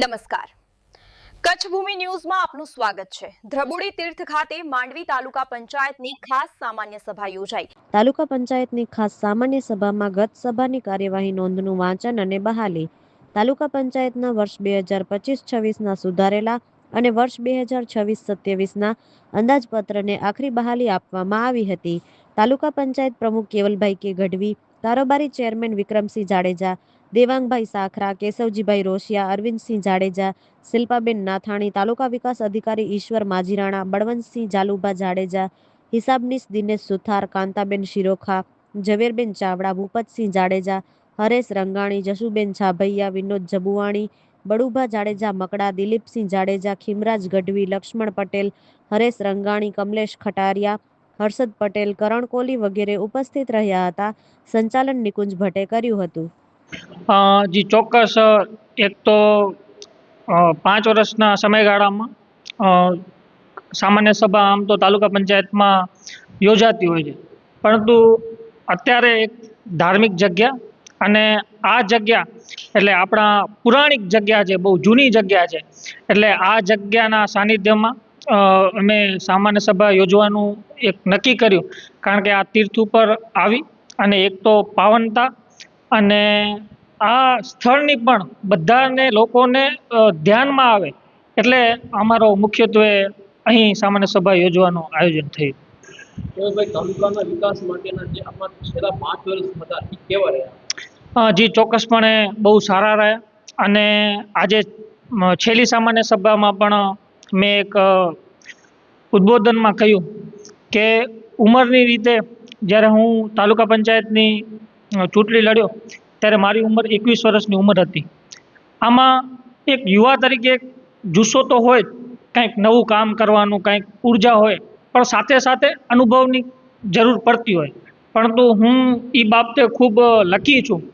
નમસ્કાર, કચ્છ ભૂમિ ન્યૂઝમાં આપનું સ્વાગત છે। ધ્રબુડી તીર્થ ખાતે માંડવી તાલુકા પંચાયતની ખાસ સામાન્ય સભા યોજાઈ। તાલુકા પંચાયતની ખાસ સામાન્ય સભામાં ગત સભાની કાર્યવાહી નોંધનું વાંચન અને બહાલી, તાલુકા પંચાયતના વર્ષ 2025-26ના સુધારેલા અને વર્ષ 2026-27ના અંદાજપત્રને આખરી બહાલી આપવામાં આવી હતી। તાલુકા પંચાયત પ્રમુખ કેવલભાઈ કે ગઢવી, કારોબારી ચેરમેન વિક્રમસિંહ જાડેજા, દેવાંગભાઈ સાખરા, કેશવજીભાઈ રોશિયા, અરવિંદસિંહ જાડેજા, શિલ્પાબેન નાથાણી, તાલુકા વિકાસ અધિકારી ઈશ્વર માજીરાણા, બળવંતસિંહ જાલુભા જાડેજા, હિસાબનીશ દિનેશ સુથાર, કાંતાબેન શિરોખા, ઝવેરબેન ચાવડા, ભૂપતસિંહ જાડેજા, હરેશ રંગાણી, જશુબેન છાભૈયા, વિનોદ જબુવાણી, બળુભા જાડેજા મકડા, દિલીપસિંહ જાડેજા, ખીમરાજ ગઢવી, લક્ષ્મણ પટેલ, હરેશ રંગાણી, કમલેશ ખટારિયા, હર્ષદ પટેલ, કરણ કોલી વગેરે ઉપસ્થિત રહ્યા હતા। સંચાલન નિકુંજ ભટ્ટે કર્યું હતું। જી ચોક્કસ, એક તો 5 વર્ષના સમયગાળામાં સામાન્ય સભા આમ તો તાલુકા પંચાયતમાં યોજાતી હોય છે, પરંતુ અત્યારે એક ધાર્મિક જગ્યા અને આ જગ્યા એટલે આપણા પુરાણિક જગ્યા છે, બહુ જૂની જગ્યા છે, એટલે આ જગ્યાના સાનિધ્યમાં અમે સામાન્ય સભા યોજવાનું એક નક્કી કર્યું। કારણ કે આ તીર્થ ઉપર આવી અને એક તો પાવનતા અને આ સ્થળની પણ બધાને લોકોને ધ્યાનમાં આવે એટલે અમારો મુખ્યત્વે અહીં સામાન્ય સભા યોજવાનું આયોજન થયું। ભાઈ, તાલુકાના વિકાસ માટેના જે આમાં છેલ્લા 5 વર્ષ હતા એ કેવા રહ્યા? જી ચોક્કસપણે બહુ સારા રહ્યા અને આજે છેલ્લી સામાન્ય સભામાં પણ મેં એક ઉદ્બોધનમાં કહ્યું કે ઉંમરની રીતે જ્યારે હું તાલુકા પંચાયતની ચૂંટણી લડ્યો ત્યારે મારી ઉંમર 21 વર્ષની ઉંમર હતી। આમાં એક યુવા તરીકે જુસ્સો તો હોય જ, કંઈક નવું કામ કરવાનું, કંઈક ઉર્જા હોય, પણ સાથે સાથે અનુભવની જરૂર પડતી હોય। પરંતુ હું એ બાબતે ખૂબ લકી છું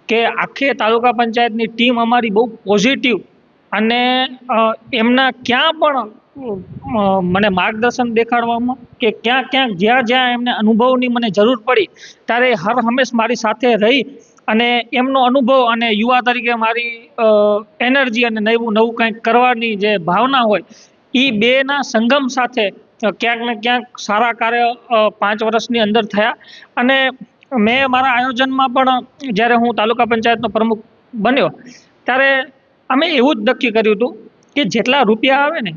કે આખે તાલુકા પંચાયતની ટીમ અમારી બહુ પોઝિટિવ અને એમના ક્યાં પણ મને માર્ગદર્શન દેખાડવામાં કે ક્યાંક જ્યાં એમને અનુભવની મને જરૂર પડી ત્યારે હર હંમેશ મારી સાથે રહી અને એમનો અનુભવ અને યુવા તરીકે મારી એનર્જી અને નવું કંઈક કરવાની જે ભાવના હોય એ બેના સંગમ સાથે ક્યાંક ને ક્યાંક સારા કાર્ય 5 વર્ષની અંદર થયા। અને મેં મારા આયોજનમાં પણ જ્યારે હું તાલુકા પંચાયતનો પ્રમુખ બન્યો ત્યારે અમે એવું જ નક્કી કર્યું હતું કે જેટલા રૂપિયા આવે ને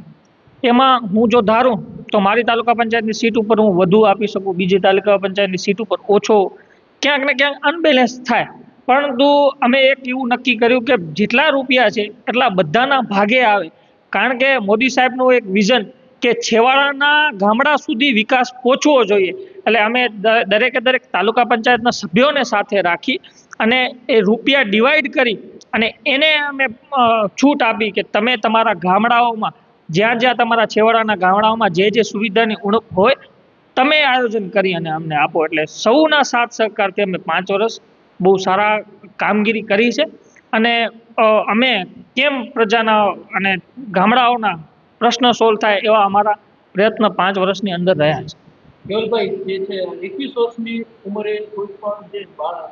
એમાં હું જો ધારું તો મારી તાલુકા પંચાયતની સીટ ઉપર હું વધુ આપી શકું, બીજી તાલુકા પંચાયતની સીટ ઉપર ઓછો, ક્યાંક ને ક્યાંક અનબેલેન્સ થાય। પરંતુ અમે એક એવું નક્કી કર્યું કે જેટલા રૂપિયા છે એટલા બધાના ભાગે આવે। કારણ કે મોદી સાહેબનું એક વિઝન કે છેવાડાના ગામડા સુધી વિકાસ પહોંચવો જોઈએ, એટલે અમે દરેકે દરેક તાલુકા પંચાયતના સભ્યોને સાથે રાખી અને એ રૂપિયા ડિવાઈડ કરી અને એને અમે છૂટ આપી કે તમે તમારા ગામડાઓમાં જ્યાં તમારા છેવાડાના ગામડાઓમાં જે સુવિધાની ઉણપ હોય તમે આયોજન કરી અને અમને આપો। એટલે સૌના સાથ સહકારથી અમે 5 વર્ષ બહુ સારા કામગીરી કરી છે અને અમે કેમ પ્રજાના અને ગામડાઓના પ્રશ્ન સોલ્વ થાય એવા અમારા પ્રયત્ન 5 વર્ષની અંદર રહ્યા છે। કેવલભાઈ, જે છે 21 વર્ષની ઉંમરે કોઈ પણ જે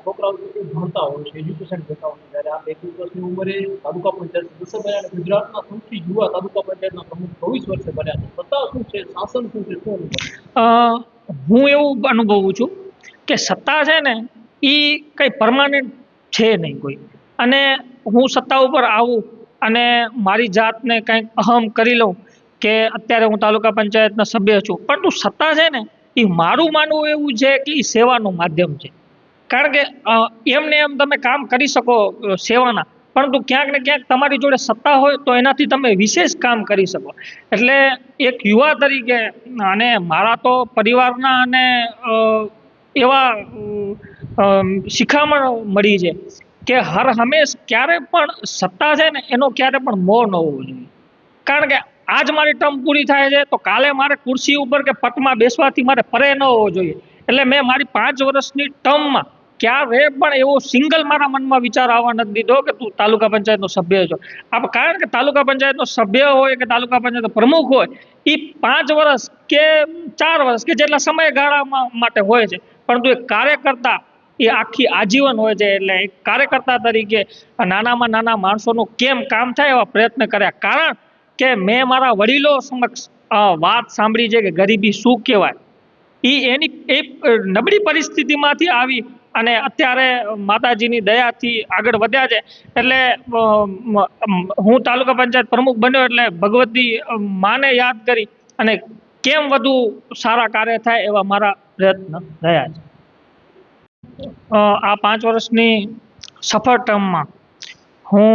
છોકરાઓ ભણતા હોય છે, એજ્યુકેશન જતા હોય, ત્યારે આ 21 વર્ષની ઉંમરે તાલુકા પંચાયત સદસ્ય બન્યા અને ગુજરાતના સૌથી યુવા તાલુકા પંચાયતના પ્રમુખ 24 વર્ષે બન્યા છે। સત્તા શું છે, શાસન શું છે, શું હું એવું અનુભવું છું કે સત્તા છે ને એ કંઈ પરમાનન્ટ છે નહીં કોઈ, અને હું સત્તા ઉપર આવું અને મારી જાતને કંઈક અહમ કરી લઉં કે અત્યારે હું તાલુકા પંચાયતના સભ્ય છું, પરંતુ સત્તા છે ને એ મારું માનવું એવું છે કે એ સેવાનું માધ્યમ છે। કારણ કે એમને એમ તમે કામ કરી શકો સેવાના, પરંતુ ક્યાંક ને ક્યાંક તમારી જોડે સત્તા હોય તો એનાથી તમે વિશેષ કામ કરી શકો। એટલે એક યુવા તરીકે અને મારા તો પરિવારના અને એવા શિખામણ મળી છે કે હર હંમેશ ક્યારે પણ સત્તા છે ને એનો ક્યારે પણ મોહ ન હોવો જોઈએ। કારણ કે આજ મારી ટર્મ પૂરી થાય છે તો કાલે મારે ખુરશી ઉપર કે પટમાં બેસવાથી મારે પરે ન હોવો જોઈએ। એટલે મેં મારી 5 વર્ષની ટર્મમાં ક્યારે પણ એવો સિંગલ મારા મનમાં વિચાર આવવા નથી દીધો કે તું તાલુકા પંચાયતનો સભ્ય છો। કારણ કે તાલુકા પંચાયતનો સભ્ય હોય કે તાલુકા પંચાયતનો પ્રમુખ હોય એ 5 વર્ષ કે 4 વર્ષ કે જેટલા સમયગાળા માટે હોય છે, પરંતુ એક કાર્યકર્તા એ આખી આજીવન હોય છે. એટલે એક કાર્યકર્તા તરીકે નાનામાં નાના માણસોનું કેમ કામ થાય એવા પ્રયત્ન કર્યા. કારણ કે મેં મારા વડીલો સમક્ષ વાત સાંભળી છે કે ગરીબી શું કહેવાય. એની નબળી પરિસ્થિતિમાંથી આવી અને અત્યારે માતાજીની દયાથી આગળ વધ્યા છે. એટલે હું તાલુકા પંચાયત પ્રમુખ બન્યો એટલે ભગવતી માને યાદ કરી અને કેમ વધુ સારા કાર્ય થાય એવા મારા પ્રયત્ન રહ્યા છે. આ 5 વર્ષની સફળ ટર્મમાં હું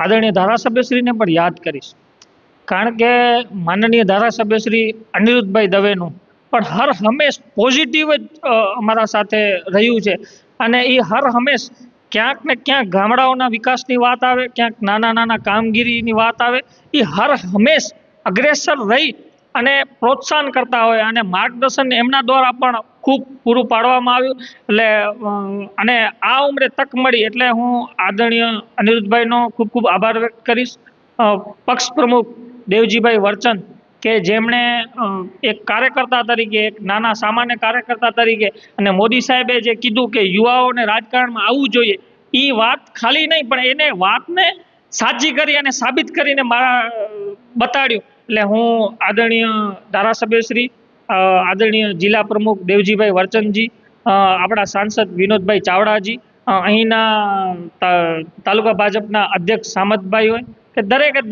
આદરણીય ધારાસભ્યશ્રીને પણ યાદ કરીશ. કારણ કે માનનીય ધારાસભ્યશ્રી અનિરુદ્ધભાઈ દવેનું પણ હર હંમેશ પોઝિટિવ જ અમારા સાથે રહ્યું છે. અને એ હર હંમેશ ક્યાંક ને ક્યાંક ગામડાઓના વિકાસની વાત આવે, ક્યાંક નાના નાના કામગીરીની વાત આવે, એ હર હંમેશ અગ્રેસર રહી અને પ્રોત્સાહન કરતા હોય અને માર્ગદર્શન એમના દ્વારા પણ ખૂબ પૂરું પાડવામાં આવ્યું. એટલે અને આ ઉંમરે તક મળી એટલે હું આદરણીય અનિરુદ્ધભાઈનો ખૂબ ખૂબ આભાર વ્યક્ત કરીશ. પક્ષ પ્રમુખ દેવજીભાઈ વરચંદ કે જેમણે એક કાર્યકર્તા તરીકે, એક નાના સામાન્ય કાર્યકર્તા તરીકે, અને મોદી સાહેબે જે કીધું કે યુવાઓને રાજકારણમાં આવવું જોઈએ, એ વાત ખાલી નહીં પણ એને વાતને સાચી કરી અને સાબિત કરીને મારા બતાડ્યું. એટલે હું આદરણીય ધારાસભ્યશ્રી, આદરણીય જિલ્લા પ્રમુખ દેવજીભાઈ વરચંદજી, આપણા સાંસદ વિનોદભાઈ ચાવડાજી, અહીંના તાલુકા ભાજપના અધ્યક્ષ સામતભાઈ હોય કે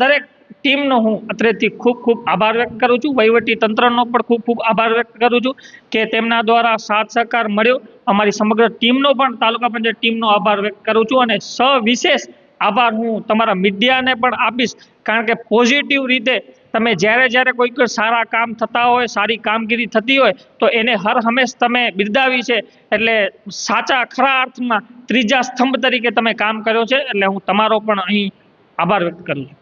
દરેક ટીમનો હું અત્રેથી ખૂબ ખૂબ આભાર વ્યક્ત કરું છું. વહીવટી તંત્રનો પણ ખૂબ ખૂબ આભાર વ્યક્ત કરું છું કે તેમના દ્વારા સાથ સહકાર મળ્યો. અમારી સમગ્ર ટીમનો પણ, તાલુકા પંચાયત ટીમનો આભાર વ્યક્ત કરું છું. અને સવિશેષ આભાર હું તમારા મીડિયાને પણ આપીશ. કારણ કે પોઝિટિવ રીતે તમે જ્યારે કોઈ સારા કામ થતા હોય, સારી કામગીરી થતી હોય તો એને હર હંમેશ તમે બિરદાવી છે. એટલે સાચા ખરા અર્થમાં ત્રીજા સ્તંભ તરીકે તમે કામ કર્યો છે. એટલે હું તમારો પણ અહીં આભાર વ્યક્ત કરું છું.